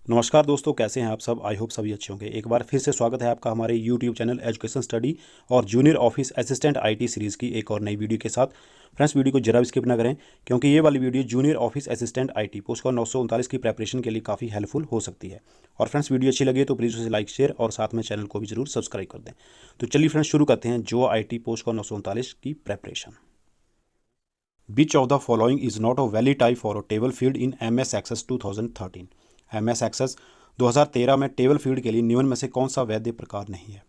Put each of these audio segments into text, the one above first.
नमस्कार दोस्तों, कैसे हैं आप सब। आई होप सभी अच्छे होंगे। एक बार फिर से स्वागत है आपका हमारे यूट्यूब चैनल एजुकेशन स्टडी और junior office assistant IT series की एक और नई वीडियो के साथ। फ्रेंड्स, वीडियो को जरा भी स्किप ना करें, क्योंकि ये वाली video junior office assistant IT post का 939 की प्रेपरेशन के लिए काफ़ी हेल्पफुल हो सकती है। और फ्रेंड्स, वीडियो अच्छी लगे तो प्लीज़ उसे लाइक, शेयर और साथ में चैनल को भी जरूर सब्सक्राइब कर दें। तो चलिए फ्रेंड्स, शुरू करते हैं जो आई पोस्ट का 939 की preparation. Which of the following is not a valid type for a table field in MS Access 2013? MS Access 2013 में टेबल फील्ड के लिए निम्न में से कौन सा वैध प्रकार नहीं है।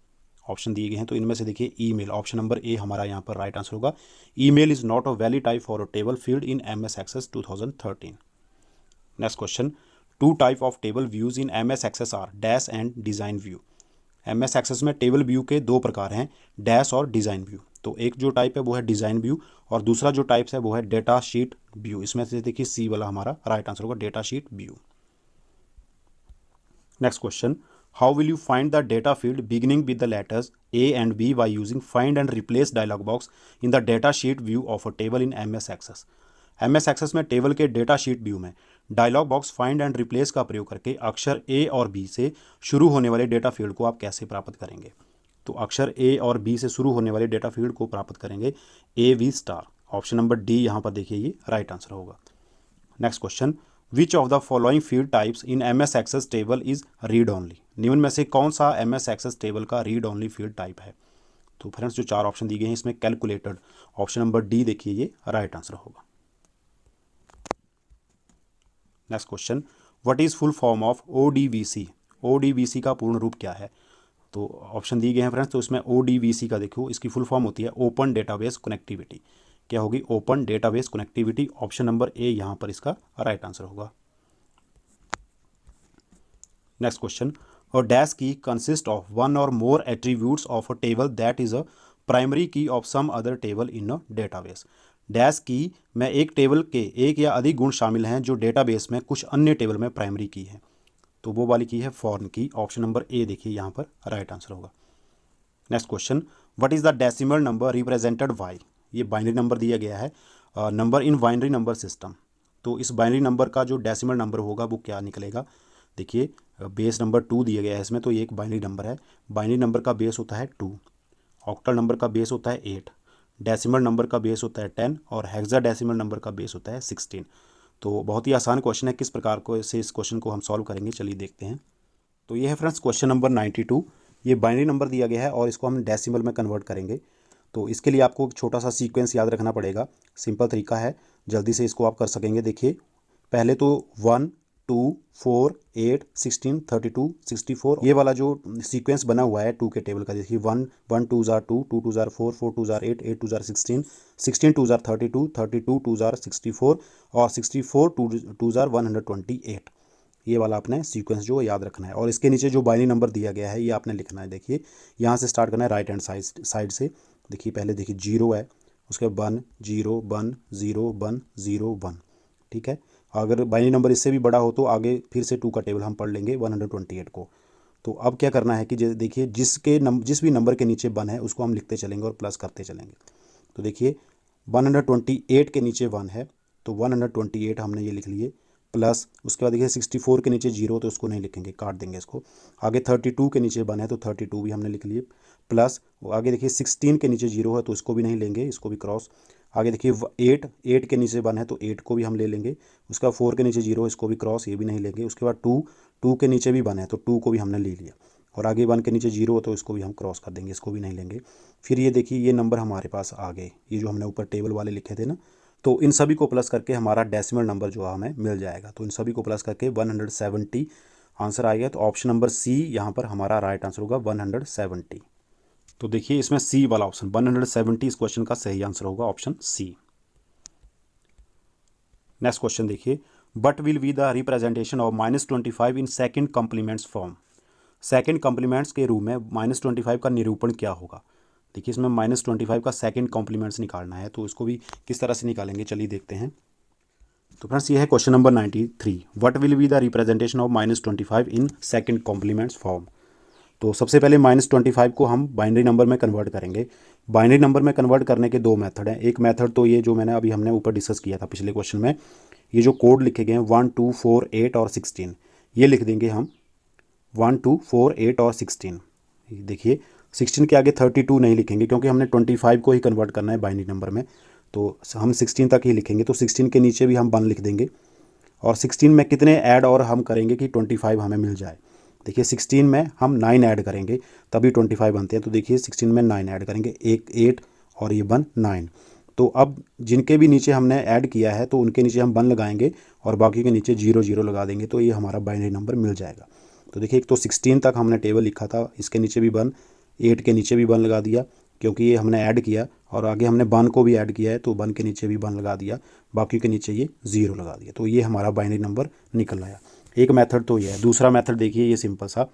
ऑप्शन दिए गए हैं, तो इनमें से देखिए ईमेल, ऑप्शन नंबर ए हमारा यहाँ पर राइट आंसर होगा। Email is not a valid type for a table field in MS Access 2013। Next question, two type of table views in MS Access are dash and design view. MS Access में table view के दो प्रकार हैं, dash और design view. तो एक जो type है वो है डिज़ाइन व्यू और दूसरा जो टाइप्स है वो है डेटा शीट व्यू। इसमें से देखिए सी वाला हमारा राइट आंसर होगा, data sheet view. Next question, how will you find the data field beginning with the letters A and B by using find and replace dialog box in the data sheet view of a table in MS Access। MS Access में table के data sheet view में dialog box find and replace का प्रयोग करके अक्षर ए और B से शुरू होने वाले डेटा फील्ड को आप कैसे प्राप्त करेंगे। तो अक्षर ए और बी से शुरू होने वाले डेटा फील्ड को प्राप्त करेंगे AV star. Option number D यहाँ पर देखिए ये राइट आंसर होगा। Next question, which of the following field types in MS Access table is read only. निम्न में से कौन सा MS Access टेबल का रीड ओनली फील्ड टाइप है। तो फ्रेंड्स, जो चार ऑप्शन दिए गए हैं इसमें कैलकुलेटेड, ऑप्शन नंबर डी देखिए ये राइट आंसर होगा। Next question, what is full form of ODBC। ODBC का पूर्ण रूप क्या है। तो ऑप्शन दिए गए हैं फ्रेंड्स, तो इसमें ODBC का देखो, इसकी फुल फॉर्म होती है ओपन डेटाबेस कनेक्टिविटी। क्या होगी, open database connectivity. Option number A यहाँ पर इसका राइट आंसर होगा। Next question, a dash key consist of one और more attributes of a table that is a primary key of some other table in a database. Dash key में एक table के एक या अधिक गुण शामिल हैं जो डेटाबेस में कुछ अन्य टेबल में प्राइमरी की है। तो वो वाली की है फॉरेन की। ऑप्शन नंबर ए देखिए यहाँ पर राइट आंसर होगा। Next question, what is the decimal number represented by. ये बाइनरी नंबर दिया गया है, number in binary number system. तो इस बाइनरी नंबर का जो डेसिमल नंबर होगा वो क्या निकलेगा। देखिए बेस नंबर 2 दिया गया है इसमें, तो ये एक बाइनरी नंबर है। बाइनरी नंबर का बेस होता है 2, ऑक्टल नंबर का बेस होता है 8, डेसिमल नंबर का बेस होता है 10 और हेक्साडेसिमल नंबर का बेस होता है 16। तो बहुत ही आसान क्वेश्चन है, किस प्रकार को से इस क्वेश्चन को हम सॉल्व करेंगे चलिए देखते हैं। तो ये है फ्रेंड्स क्वेश्चन नंबर 92। ये बाइनरी नंबर दिया गया है और इसको हम डेसिमल में कन्वर्ट करेंगे। तो इसके लिए आपको एक छोटा सा सीक्वेंस याद रखना पड़ेगा। सिंपल तरीका है, जल्दी से इसको आप कर सकेंगे। देखिए पहले तो 1 2 4 8 16 32 64 ये वाला जो सीक्वेंस बना हुआ है 2 के टेबल का, देखिए 1 1 2 jar 2 2 2 jar 4 4 2 jar 8 8 2 jar 16 16 2 jar 32 32 2 jar 64 और 64 2 जार 128। ये वाला आपने सीक्वेंस जो याद रखना है। और इसके नीचे जो बाइनरी नंबर दिया गया है ये आपने लिखना है। देखिए यहाँ से स्टार्ट करना है राइट हैंड साइड से। देखिए पहले देखिए 0 है, उसके 1 0 1 0 1 0 1। ठीक है, अगर बाइनरी नंबर इससे भी बड़ा हो तो आगे फिर से 2 का टेबल हम पढ़ लेंगे 128 को। तो अब क्या करना है कि देखिए जिस भी नंबर के नीचे 1 है उसको हम लिखते चलेंगे और प्लस करते चलेंगे। तो देखिए 128 के नीचे 1 है तो 128 हमने ये लिख लिए, प्लस उसके बाद देखिए 64 के नीचे 0 तो उसको नहीं लिखेंगे, काट देंगे इसको। आगे 32 के नीचे 1 है तो 32 भी हमने लिख लिए, प्लस आगे देखिए 16 के नीचे 0 है तो इसको भी नहीं लेंगे, इसको भी क्रॉस। आगे देखिए 8 के नीचे 1 है तो 8 को भी हम ले लेंगे। उसके बाद 4 के नीचे 0 इसको भी क्रॉस, ये भी नहीं लेंगे। उसके बाद 2 के नीचे भी 1 है तो 2 को भी हमने ले लिया। और आगे 1 के नीचे 0 तो इसको भी हम क्रॉस कर देंगे, इसको भी नहीं लेंगे। फिर ये देखिए ये नंबर हमारे पास आ गए, ये जो हमने ऊपर टेबल वाले लिखे थे ना, तो इन सभी को प्लस करके हमारा डेसिमल नंबर जो हमें मिल जाएगा। तो इन सभी को प्लस करके 170 आंसर आएगा। तो ऑप्शन नंबर सी यहाँ पर हमारा राइट आंसर होगा 170। तो देखिए इसमें सी वाला ऑप्शन 170 इस क्वेश्चन का सही आंसर होगा, ऑप्शन सी। नेक्स्ट क्वेश्चन देखिए, but will be the representation of -25 in second complements form. Second complements के रूप में -25 का निरूपण क्या होगा। देखिए इसमें -25 का सेकंड कॉम्प्लीमेंट्स निकालना है, तो इसको भी किस तरह से निकालेंगे चलिए देखते हैं। तो फ्रेंड्स ये है question number 93, what will be the representation of -25 in second complements form. तो सबसे पहले -25 को हम बाइनरी नंबर में कन्वर्ट करेंगे। बाइनरी नंबर में कन्वर्ट करने के दो मेथड हैं। एक मेथड तो ये जो मैंने हमने ऊपर डिस्कस किया था पिछले क्वेश्चन में, ये जो कोड लिखे गए हैं 1 2 4 8 और 16, ये लिख देंगे हम 1, 2, 4, 8 और 16। देखिए 16 के आगे 32 नहीं लिखेंगे क्योंकि हमने 25 को ही कन्वर्ट करना है बाइनरी नंबर में, तो हम 16 तक ही लिखेंगे। तो 16 के नीचे भी हम 1 लिख देंगे और 16 में कितने ऐड और हम करेंगे कि 25 हमें मिल जाए। देखिए 16 में हम 9 ऐड करेंगे तभी 25 बनते हैं। तो देखिए 16 में 9 ऐड करेंगे, एक 8 और ये 1 9। तो अब जिनके भी नीचे हमने ऐड किया है तो उनके नीचे हम 1 लगाएंगे और बाकी के नीचे 0 0 लगा देंगे, तो ये हमारा बाइनरी नंबर मिल जाएगा। तो देखिए एक तो 16 तक हमने टेबल लिखा था, इसके नीचे भी 1, 8 के नीचे भी 1 लगा दिया क्योंकि ये हमने ऐड किया, और आगे हमने 1 को भी ऐड किया है तो 1 के नीचे भी 1 लगा दिया, बाकी के नीचे ये 0 लगा दिया। तो ये हमारा बाइनरी नंबर निकल आया। एक मेथड तो ये है। दूसरा मेथड देखिए ये सिंपल सा,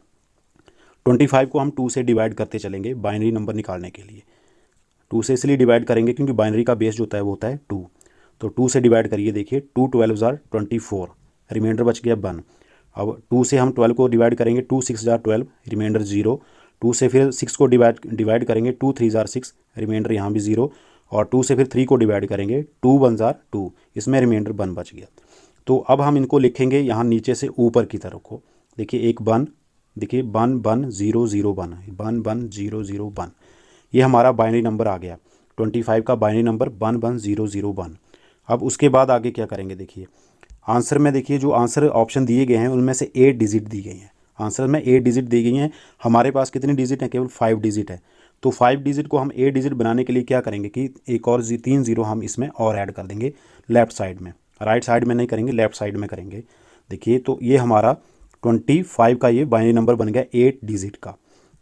25 को हम 2 से डिवाइड करते चलेंगे बाइनरी नंबर निकालने के लिए। 2 से इसलिए डिवाइड करेंगे क्योंकि बाइनरी का बेस जो होता है वो होता है 2। तो 2 से डिवाइड करिए, देखिए 2 12 जार 24, रिमाइंडर बच गया 1। अब 2 से हम 12 को डिवाइड करेंगे, 2 6 जार 12, रिमाइंडर 0। 2 से फिर 6 को डिवाइड करेंगे, 2 3 जार 6, रिमाइंडर यहाँ भी 0। और 2 से फिर 3 को डिवाइड करेंगे, 2 1 जार 2, इसमें रिमाइंडर 1 बच गया। तो अब हम इनको लिखेंगे यहाँ नीचे से ऊपर की तरफ को। देखिए एक 1, देखिए 1 1 0 0 1, 1 1 0 0 1, ये हमारा बाइनरी नंबर आ गया। 25 का बाइनरी नंबर 1 1 0 0 1। अब उसके बाद आगे क्या करेंगे, देखिए आंसर में, देखिए जो आंसर ऑप्शन दिए गए हैं उनमें से 8 डिजिट दी गई हैं। आंसर में 8 डिजिट दी गई हैं, हमारे पास कितनी डिजिट है, केवल 5 डिजिट है। तो 5 डिजिट को हम 8 डिजिट बनाने के लिए क्या करेंगे कि एक और 3 0 हम इसमें और ऐड कर देंगे लेफ्ट साइड में, राइट साइड में नहीं करेंगे, लेफ्ट साइड में करेंगे। देखिए तो ये हमारा 25 का ये बाइनरी नंबर बन गया 8 डिजिट का।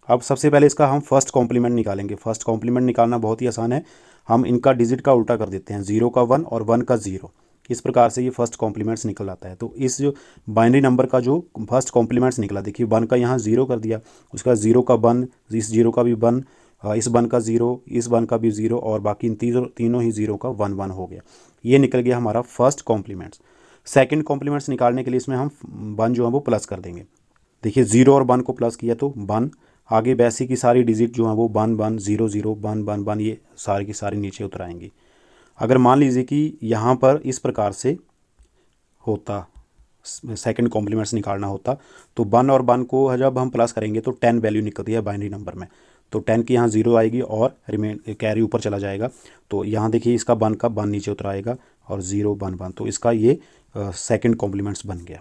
अब सबसे पहले इसका हम फर्स्ट कॉम्प्लीमेंट निकालेंगे। फर्स्ट कॉम्प्लीमेंट निकालना बहुत ही आसान है, हम इनका डिजिट का उल्टा कर देते हैं, 0 का 1 और 1 का 0। इस प्रकार से ये फर्स्ट कॉम्प्लीमेंट्स निकल आता है। तो इस जो बाइनरी नंबर का जो फर्स्ट कॉम्प्लीमेंट्स निकला, देखिए 1 का यहाँ 0 कर दिया, उसका 0 का 1, इस 0 का भी 1, इस 1 का 0, इस 1 का भी 0, और बाकी इन तीनों ही 0 का 1 1 हो गया। ये निकल गया हमारा फर्स्ट कॉम्प्लीमेंट्स। सेकंड कॉम्प्लीमेंट्स निकालने के लिए इसमें हम 1 जो है वो प्लस कर देंगे। देखिए 0 और 1 को प्लस किया तो 1, आगे वैसी की सारी डिजिट जो है वो 1 1 0 0 1 1 1, ये सारी की सारी नीचे उतर आएंगी। अगर मान लीजिए कि यहाँ पर इस प्रकार से होता, सेकंड कॉम्प्लीमेंट्स निकालना होता, तो 1 और 1 को जब हम प्लस करेंगे तो 10 वैल्यू निकलती है बाइनरी नंबर में। तो 10 की यहाँ 0 आएगी और कैरी ऊपर चला जाएगा। तो यहाँ देखिए इसका 1 का 1 नीचे उतर आएगा और 0 1 1, तो इसका ये सेकंड कॉम्प्लीमेंट्स बन गया।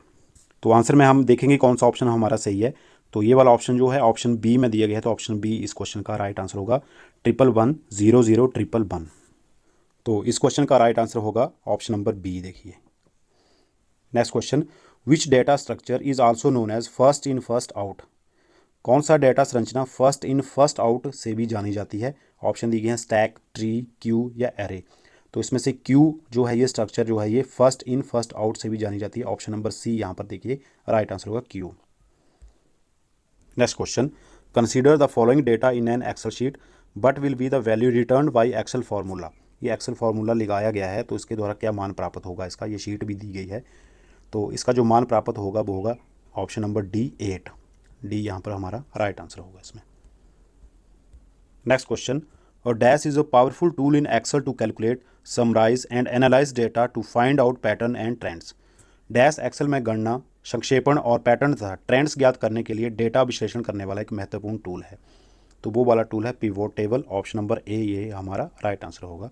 तो आंसर में हम देखेंगे कौन सा ऑप्शन हमारा सही है। तो ये वाला ऑप्शन जो है ऑप्शन बी में दिया गया है, तो ऑप्शन बी इस क्वेश्चन का राइट आंसर होगा, 111 0 0 1 1 1। तो इस क्वेश्चन का राइट आंसर होगा ऑप्शन नंबर बी। देखिए next question, which data structure is also known as first in first out. कौन सा डेटा संरचना फर्स्ट इन फर्स्ट आउट से भी जानी जाती है। ऑप्शन दिए गए हैं स्टैक, ट्री, क्यू या एरे। तो इसमें से क्यू जो है ये स्ट्रक्चर जो है ये फर्स्ट इन फर्स्ट आउट से भी जानी जाती है। ऑप्शन नंबर सी यहाँ पर देखिए राइट आंसर होगा Q. Next question, consider the following data in an Excel sheet but will be the value return by Excel formula. ये एक्सेल फार्मूला लगाया गया है तो इसके द्वारा क्या मान प्राप्त होगा इसका, ये शीट भी दी गई है। तो इसका जो मान प्राप्त होगा वो होगा ऑप्शन नंबर डी 8। डी यहाँ पर हमारा राइट आंसर होगा इसमें। नेक्स्ट क्वेश्चन, और dash is a powerful tool in Excel to calculate, summarise and analyse data to find out pattern and trends. Dash Excel में गणना, संक्षेपण और पैटर्न तथा ट्रेंड्स ज्ञात करने के लिए डेटा विश्लेषण करने वाला एक महत्वपूर्ण टूल है। तो वो वाला टूल है pivot table. Option number A ये हमारा राइट आंसर होगा।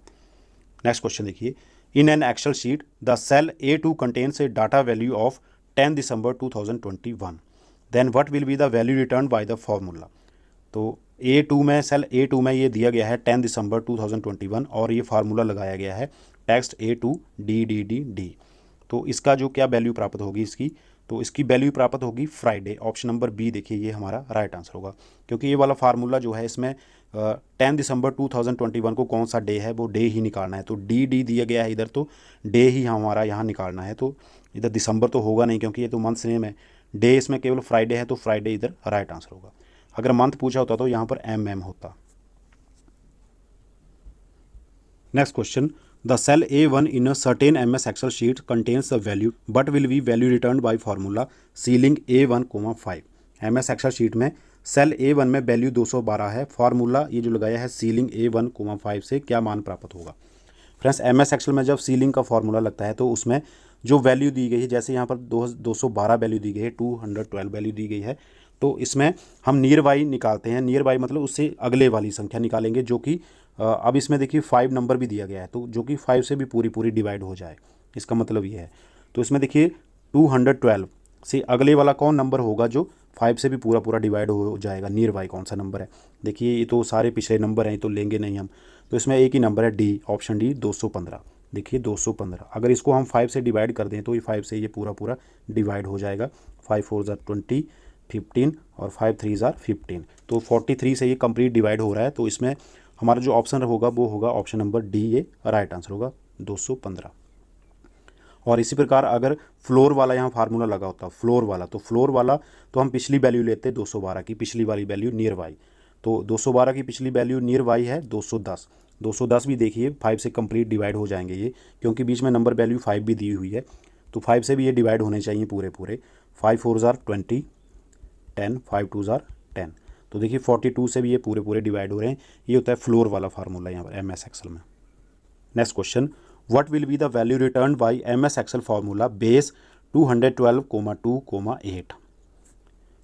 नेक्स्ट क्वेश्चन देखिए, in an Excel sheet the cell A2 contains a data value of 10 December 2021, then what will be the value return by the formula. तो A2 में, cell A2 में ये दिया गया है 10 दिसंबर 2021 और ये फार्मूला लगाया गया है टेक्स्ट A2 DDDD। तो इसका जो क्या वैल्यू प्राप्त होगी इसकी, तो इसकी वैल्यू प्राप्त होगी फ्राइडे। ऑप्शन नंबर बी देखिए ये हमारा राइट आंसर होगा, क्योंकि ये वाला फार्मूला जो है इसमें 10 दिसंबर 2021 को कौन सा डे है वो डे ही निकालना है। तो डी दिया गया है इधर, तो डे ही हमारा यहाँ निकालना है। तो इधर दिसंबर तो होगा नहीं क्योंकि ये तो मंथ नेम है, डे इसमें केवल फ्राइडे है, तो फ्राइडे इधर राइट आंसर होगा। अगर मंथ पूछा होता तो यहाँ पर MM होता। Next question, the cell A1 in a certain MS Excel sheet contains the value but will be value returned by formula ceiling A1, 5। MS Excel sheet में सेल A1 में वैल्यू 212 है, formula ये जो लगाया है ceiling A1, 5 से क्या मान प्राप्त होगा। फ्रेंड्स MS Excel में जब सीलिंग का फार्मूला लगता है तो उसमें जो वैल्यू दी गई है, जैसे यहाँ पर 212 वैल्यू दी गई है, 212 वैल्यू दी गई है, तो इसमें हम नियर बाई निकालते हैं। नियर बाई मतलब उससे अगले वाली संख्या निकालेंगे, जो कि अब इसमें देखिए 5 नंबर भी दिया गया है, तो जो कि 5 से भी पूरी पूरी डिवाइड हो जाए, इसका मतलब ये है। तो इसमें देखिए 212 से अगले वाला कौन नंबर होगा जो 5 से भी पूरा पूरा डिवाइड हो जाएगा, नियर बाई कौन सा नंबर है। देखिए ये तो सारे पिछले नंबर हैं, तो लेंगे नहीं हम, तो इसमें एक ही नंबर है डी, ऑप्शन डी 215। देखिए 215, अगर इसको हम 5 से डिवाइड कर दें तो ये 5 से ये पूरा पूरा डिवाइड हो जाएगा। 5 4 ज़ार 20, 15 और 5 3 ज़ार 15, तो 43 से ये कंप्लीट डिवाइड हो रहा है। तो इसमें हमारा जो ऑप्शन होगा वो होगा ऑप्शन नंबर डी, ये राइट आंसर होगा 215। और इसी प्रकार अगर फ्लोर वाला यहाँ फार्मूला लगा होता, फ्लोर वाला, तो फ्लोर वाला तो हम पिछली वैल्यू लेते 212 की, पिछली वाली वैल्यू नियर वाई, तो 212 की पिछली वैल्यू नियर वाई है 210। 210 भी देखिए 5 से कंप्लीट डिवाइड हो जाएंगे ये, क्योंकि बीच में नंबर वैल्यू 5 भी दी हुई है, तो 5 से भी ये डिवाइड होने चाहिए पूरे पूरे। 5 4 ज़ार 20, 10, 5 2 ज़ार 10, तो देखिए 42 से भी ये पूरे पूरे डिवाइड हो रहे हैं। ये होता है फ्लोर वाला फार्मूला यहाँ पर MS एक्सेल में। Next question, what will be the value return by MS Excel formula base 212,2,8।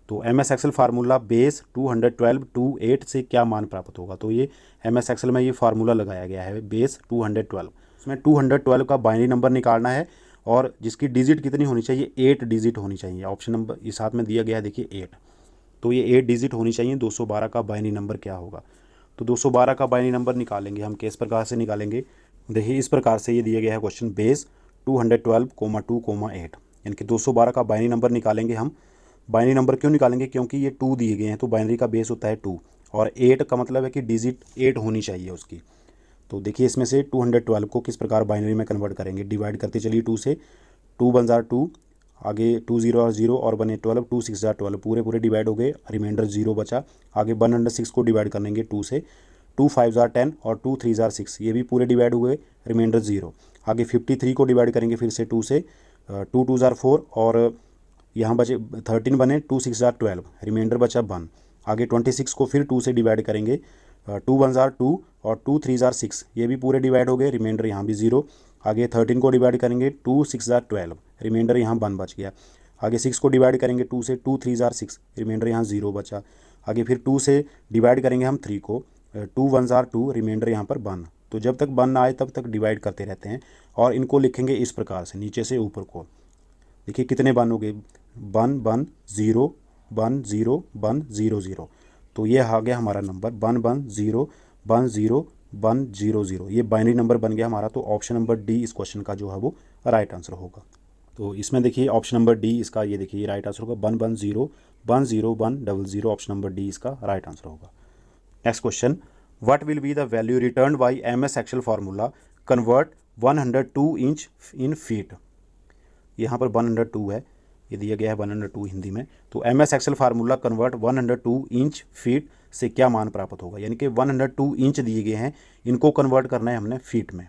तो MS एक्सेल फार्मूला बेस 212,2,8 से क्या मान प्राप्त होगा। तो ये MS एक्सेल में ये फार्मूला लगाया गया है बेस 212, उसमें 212 का बाइनरी नंबर निकालना है और जिसकी डिजिट कितनी होनी चाहिए, 8 डिजिट होनी चाहिए। ऑप्शन नंबर इस साथ में दिया गया है देखिए 8, तो ये 8 डिजिट होनी चाहिए। 212 का बाइनरी नंबर क्या होगा, तो 212 का बाइनरी नंबर निकालेंगे हम, किस प्रकार से निकालेंगे, देखिए इस प्रकार से ये दिया गया है क्वेश्चन, बेस 212,2,8, यानी कि 212 का बाइनरी नंबर निकालेंगे हम। बाइनरी नंबर क्यों निकालेंगे, क्योंकि ये 2 दिए गए हैं, तो बाइनरी का बेस होता है 2 और 8 का मतलब है कि डिजिट 8 होनी चाहिए उसकी। तो देखिए इसमें से 212 को किस प्रकार बाइनरी में कन्वर्ट करेंगे, डिवाइड करते चलिए 2 से, 2 1 ज़ार 2, आगे 2 0 और 0 और बने 12, 2 6 ज़ार 12, पूरे पूरे डिवाइड हो गए, रिमाइंडर 0 बचा। आगे 106 को डिवाइड करेंगे 2 से, 2 5 ज़ार 10 और 2 3 ज़ार 6, ये भी पूरे डिवाइड हुए, रिमाइंडर 0। आगे 53 को डिवाइड करेंगे फिर से 2 से, 2 2 ज़ार 4 और यहाँ बचे 13 बने, 2 6 ज़ार 12, रिमाइंडर बचा 1। आगे 26 को फिर 2 से डिवाइड करेंगे, 2 1 ज़ार 2 और 2 3 ज़ार 6, ये भी पूरे डिवाइड हो गए, रिमाइंडर यहाँ भी 0। आगे 13 को डिवाइड करेंगे 2 6 ज़ार 12, रिमाइंडर यहाँ 1 बच गया। आगे 6 को डिवाइड करेंगे 2 से, 2 3 ज़ार 6, रिमाइंडर यहाँ 0 बचा। आगे फिर 2 से डिवाइड करेंगे हम 3 को, 2 1 ज़ार 2, रिमाइंडर यहाँ पर 1। तो जब तक 1 ना आए तब तक डिवाइड करते रहते हैं और इनको लिखेंगे इस प्रकार से नीचे से ऊपर को। देखिए कितने 1 हो गए, 1 1 0 1 0 1 0 0, तो ये आ गया हमारा नंबर 1 1 0 1 0 1 0 0, ये बाइनरी नंबर बन गया हमारा। तो ऑप्शन नंबर डी इस क्वेश्चन का जो है वो राइट आंसर होगा। तो इसमें देखिए ऑप्शन नंबर डी इसका, ये देखिए ये राइट आंसर होगा 1 1 0 1 0 1 0 0, ऑप्शन नंबर डी इसका राइट आंसर होगा। Next question, what will be the value return by MS Excel formula convert 102 inch in feet. यहाँ पर 102 है, ये दिया गया है 102 हिंदी में। तो MS Excel formula convert 102 inch feet से क्या मान प्राप्त होगा, यानी कि 102 इंच दिए गए हैं, इनको कन्वर्ट करना है हमने फीट में।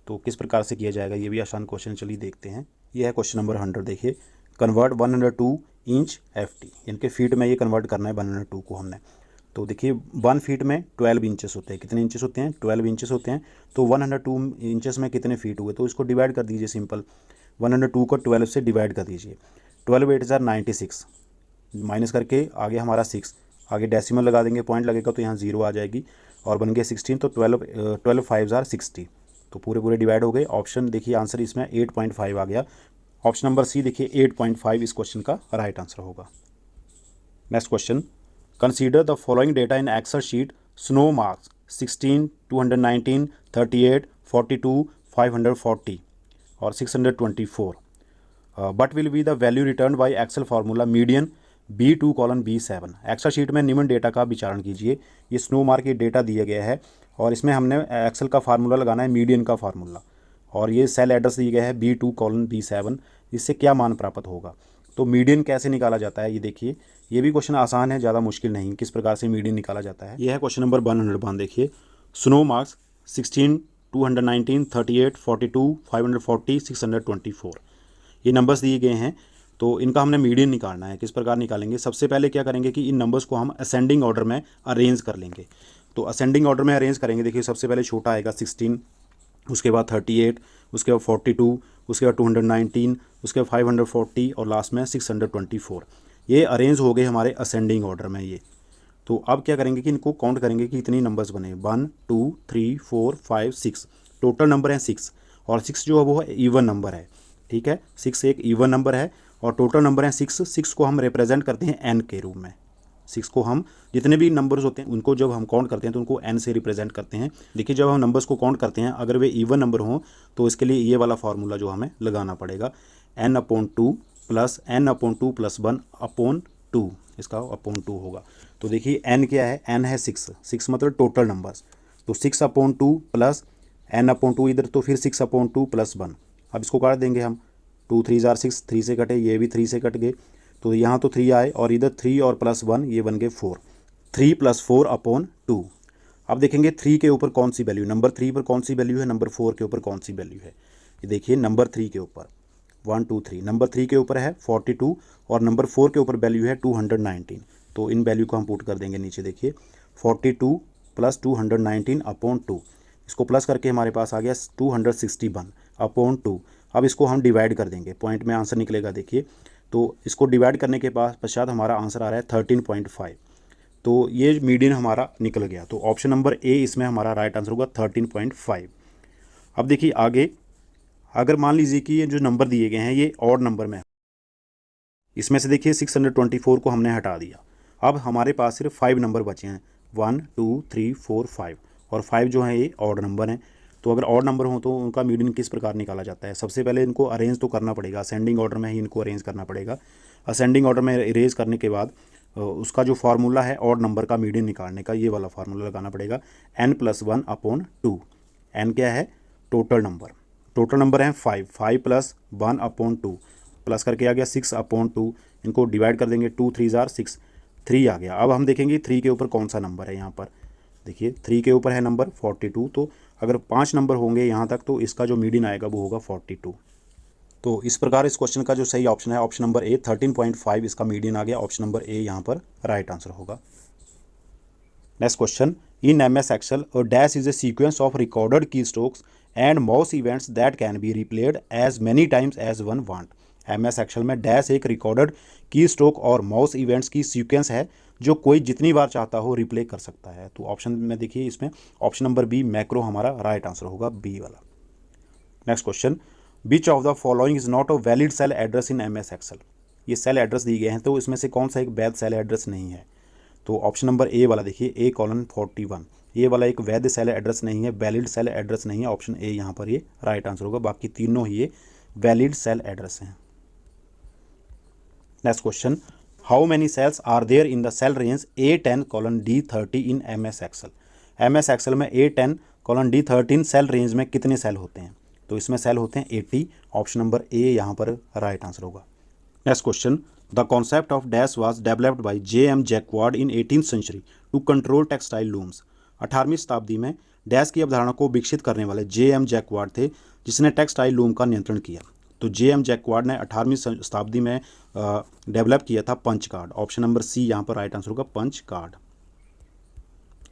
तो किस प्रकार से किया जाएगा, ये भी आसान क्वेश्चन, चलिए देखते हैं। ये है क्वेश्चन नंबर 100, देखिए कन्वर्ट 102 इंच FT, यानी कि फीट में ये कन्वर्ट करना है 102 को हमने। तो देखिए 1 फीट में 12 इंचेस होते हैं, कितने इंचेस होते हैं, 12 इंचेस होते हैं। तो 102 इंचेस में कितने फीट हुए, तो इसको डिवाइड कर दीजिए सिंपल, 102 को 12 से डिवाइड कर दीजिए। 12 8 ज़ार 96, माइनस करके आगे हमारा 6, आगे डेसिमल लगा देंगे, पॉइंट लगेगा तो यहाँ 0 आ जाएगी और बन गया 16। तो 12 5 ज़ार 60, तो पूरे पूरे डिवाइड हो गए। ऑप्शन देखिए आंसर इसमें 8.5 आ गया, ऑप्शन नंबर सी देखिए 8.5 इस क्वेश्चन का राइट आंसर होगा। Next question, consider the following data in Excel sheet snow marks 16 219 38 42 540 और 624, but will be the value return by Excel formula median B2:B7। Excel sheet में निम्न डेटा का विचारण कीजिए। ये स्नो मार्क ये डेटा दिया गया है और इसमें हमने एक्सेल का फार्मूला लगाना है मीडियन का फार्मूला, और ये सेल एड्रेस दिया गया है B2:B7, इससे क्या मान प्राप्त होगा। तो मीडियन कैसे निकाला जाता है, ये देखिए, ये भी क्वेश्चन आसान है, ज़्यादा मुश्किल नहीं, किस प्रकार से मीडियन निकाला जाता है। ये है क्वेश्चन नंबर 101, देखिए स्नो मार्क्स 16 219 38 42 540 624, ये नंबर्स दिए गए हैं। तो इनका हमने मीडियन निकालना है, किस प्रकार निकालेंगे। सबसे पहले क्या करेंगे कि इन नंबर्स को हम असेंडिंग ऑर्डर में अरेंज कर लेंगे। तो असेंडिंग ऑर्डर में अरेंज करेंगे, देखिए सबसे पहले छोटा आएगा 16, उसके बाद 38, उसके बाद 42, उसके बाद 219, उसके बाद 540 और लास्ट में 624। ये अरेंज हो गए हमारे असेंडिंग ऑर्डर में ये। तो अब क्या करेंगे कि इनको काउंट करेंगे कि कितनी नंबर्स बने, 1 2 3 4 5 6, टोटल नंबर है 6, और 6 जो है वो इवन नंबर है, ठीक है। 6 एक इवन नंबर है और टोटल नंबर है 6। 6 को हम रिप्रेजेंट करते हैं एन के रूप में। 6 को हम जितने भी नंबर्स होते हैं उनको जब हम काउंट करते हैं तो उनको एन से रिप्रेजेंट करते हैं। देखिए जब हम नंबर्स को काउंट करते हैं अगर वे इवन नंबर हों तो इसके लिए ये वाला फार्मूला जो हमें लगाना पड़ेगा, n/2 प्लस n/2 प्लस 1/2, इसका /2 होगा। तो देखिए n क्या है, n है 6 मतलब टोटल नंबर्स, तो 6/2 प्लस n/2 इधर, तो फिर 6/2 प्लस 1। अब इसको काट देंगे हम, 2 3 जार 6, 3 से कटे, ये भी 3 से कट गए, तो यहाँ तो 3 आए और इधर 3 और प्लस 1 ये बन गए 4, 3 + 4/2। अब देखेंगे 3 के ऊपर कौन सी वैल्यू, नंबर 3 पर कौन सी वैल्यू है, नंबर 4 के ऊपर कौन सी वैल्यू है। ये देखिए नंबर 3 के ऊपर 1 2 3, नंबर 3 के ऊपर है 42 और नंबर 4 के ऊपर वैल्यू है 219। तो इन वैल्यू को हम पुट कर देंगे नीचे। देखिए 42 + 219/2, इसको प्लस करके हमारे पास आ गया 261/2। अब इसको हम डिवाइड कर देंगे, पॉइंट में आंसर निकलेगा। देखिए तो इसको डिवाइड करने के पश्चात हमारा आंसर आ रहा है 13.5। तो ये मीडियन हमारा निकल गया। तो ऑप्शन नंबर ए इसमें हमारा राइट आंसर होगा 13.5। अब देखिए आगे, अगर मान लीजिए कि ये जो नंबर दिए गए हैं ये ऑड नंबर में, इसमें से देखिए 624 को हमने हटा दिया। अब हमारे पास सिर्फ 5 नंबर बचे हैं, 1 2 3 4 5, और 5 जो है ये ऑड नंबर हैं। तो अगर ऑड नंबर हो तो उनका मीडियन किस प्रकार निकाला जाता है, सबसे पहले इनको अरेंज तो करना पड़ेगा, असेंडिंग ऑर्डर में ही इनको अरेंज करना पड़ेगा। असेंडिंग ऑर्डर में अरेंज करने के बाद उसका जो फार्मूला है ऑड नंबर का मीडियन निकालने का, ये वाला फार्मूला लगाना पड़ेगा, n+1/2। n क्या है, टोटल नंबर, टोटल नंबर है 5 + 1/2 प्लस करके आ गया 6/2। इनको डिवाइड कर देंगे, 2 3 जार 6, 3 आ गया। अब हम देखेंगे 3 के ऊपर कौन सा नंबर है। यहाँ पर देखिए 3 के ऊपर है नंबर 42, तो अगर 5 नंबर होंगे यहाँ तक तो इसका जो मीडियन आएगा वो होगा 42। तो इस प्रकार इस क्वेश्चन का जो सही ऑप्शन है ऑप्शन नंबर ए 13.5, इसका मीडियन आ गया। ऑप्शन नंबर ए यहाँ पर राइट आंसर होगा। Next question, in MS Excel a dash is a sequence of recorded keystrokes and mouse events that can be replayed as many times as one want। MS Excel में dash एक recorded की stroke और mouse events की sequence है जो कोई जितनी बार चाहता हो रिप्ले कर सकता है। तो ऑप्शन में देखिए इसमें ऑप्शन नंबर बी मैक्रो हमारा राइट आंसर होगा, बी वाला। Next question, which of the following is not a valid cell address in MS Excel। ये सेल एड्रेस दिए गए हैं तो इसमें से कौन सा एक वैध सेल एड्रेस नहीं है। तो ऑप्शन नंबर ए वाला देखिए A:41, ये वाला एक वैध सेल एड्रेस नहीं है, वैलिड सेल एड्रेस नहीं है। ऑप्शन ए यहाँ पर ये राइट आंसर होगा, बाकी तीनों ही ये वैलिड सेल एड्रेस हैं। Next question, how many cells are there in the cell range A10:D30 in MS Excel। MS Excel में A10:D13 सेल रेंज में कितने सेल होते हैं। तो इसमें सेल होते हैं 80। ऑप्शन नंबर ए यहाँ पर राइट आंसर होगा। Next question, the concept of dash was developed by J.M. Jacquard in 18th century to control textile looms. 18वीं शताब्दी में डैश की अवधारणा को विकसित करने वाले J.M. जैकवार्ड थे जिसने टेक्सटाइल लूम का नियंत्रण किया। तो J.M. जैकवार्ड ने 18वीं शताब्दी में डेवलप किया था punch card. Option number C यहाँ पर राइट आंसर होगा, punch card.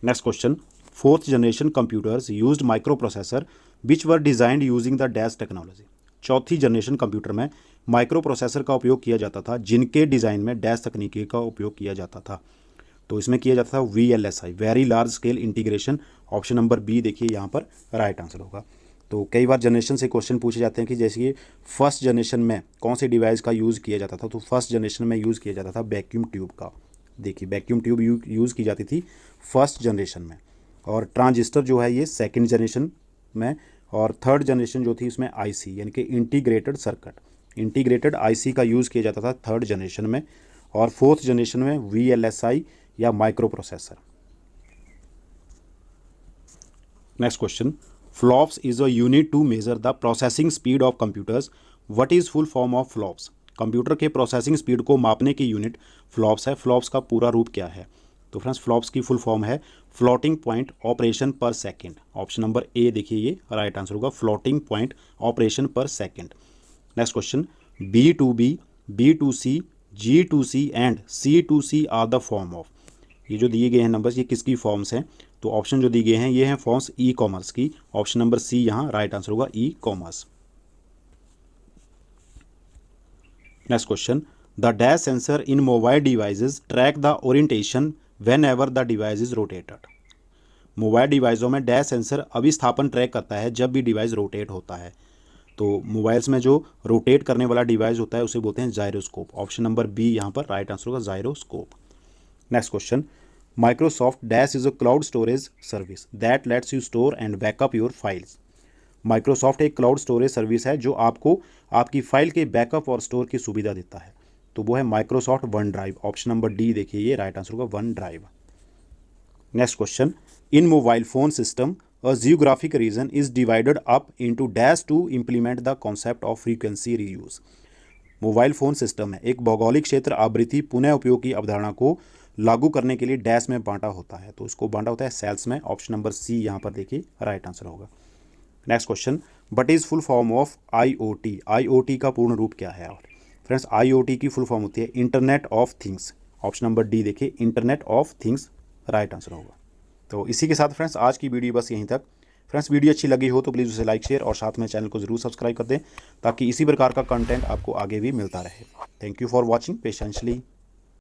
Next question, 4th generation computers used micro processor which were designed using the dash technology. चौथी जनरेशन कंप्यूटर में माइक्रो प्रोसेसर का उपयोग किया जाता था जिनके डिज़ाइन में डैश तकनीकी का उपयोग किया जाता था। तो इसमें किया जाता था VLSI, very large scale integration. Option number B देखिए यहाँ पर राइट आंसर होगा। तो कई बार जनरेशन से क्वेश्चन पूछे जाते हैं कि जैसे कि फर्स्ट जनरेशन में कौन से डिवाइस का यूज़ किया जाता था। तो फर्स्ट जनरेशन में यूज़ किया जाता था वैक्यूम ट्यूब का। देखिए वैक्यूम ट्यूब यूज़ की जाती थी फर्स्ट जनरेशन में, और ट्रांजिस्टर जो है ये सेकेंड जनरेशन में, और थर्ड जनरेशन जो थी इसमें IC यानी कि इंटीग्रेटेड सर्किट, इंटीग्रेटेड IC का यूज़ किया जाता था थर्ड जनरेशन में, और फोर्थ जनरेशन में VLSI या micro processor. Next question, flops is a unit to measure the processing speed of computers, what is full form of flops. Computer के processing speed को मापने की यूनिट फ्लॉप्स है। Flops का पूरा रूप क्या है। तो फ्रेंड्स फ्लॉप्स की फुल फॉर्म है floating point operation per second. Option number A देखिए ये राइट आंसर होगा, floating point operation per second. Next question, B2B, B2C, G2C and C2C are the form of. ये जो दिए गए हैं नंबर्स ये किसकी फॉर्म्स हैं। तो ऑप्शन जो दिए गए हैं ये हैं फॉर्म्स ई कॉमर्स की। ऑप्शन नंबर सी यहाँ राइट आंसर होगा, e commerce. Next question, the dash sensor in mobile devices track the orientation when ever the device is rotated. Mobile डिवाइसों में डैश सेंसर अभिस्थापन ट्रैक करता है जब भी device rotate होता है। तो मोबाइल्स में जो रोटेट करने वाला डिवाइस होता है उसे बोलते हैं जायरोस्कोप। ऑप्शन नंबर बी यहाँ पर राइट आंसर होगा, gyroscope. Next question, Microsoft dash is a cloud storage service that let's you store and backup your files. Microsoft एक क्लाउड स्टोरेज सर्विस है जो आपको आपकी फाइल के बैकअप और स्टोर की सुविधा देता है। तो वो है Microsoft OneDrive. Option number D देखिए, ये राइट आंसर होगा, OneDrive. Next question, in mobile phone system a geographic region is divided up into dash to implement the concept of frequency reuse. Mobile phone system में एक भौगोलिक क्षेत्र आवृत्ति पुनः उपयोग की अवधारणा को लागू करने के लिए डैश में बांटा होता है। तो इसको बांटा होता है सेल्स में। ऑप्शन नंबर सी यहाँ पर देखिए राइट आंसर होगा। Next question, what is full form of IoT। IoT का पूर्ण रूप क्या है? और फ्रेंड्स IoT की फुल फॉर्म होती है internet of things. Option number D देखिए, internet of things right answer होगा। तो इसी के साथ फ्रेंड्स आज की वीडियो बस यहीं तक। फ्रेंड्स वीडियो अच्छी लगी हो तो प्लीज़ उसे लाइक शेयर और साथ में चैनल को ज़रूर सब्सक्राइब कर दें ताकि इसी प्रकार का कंटेंट आपको आगे भी मिलता रहे। Thank you for watching patiently.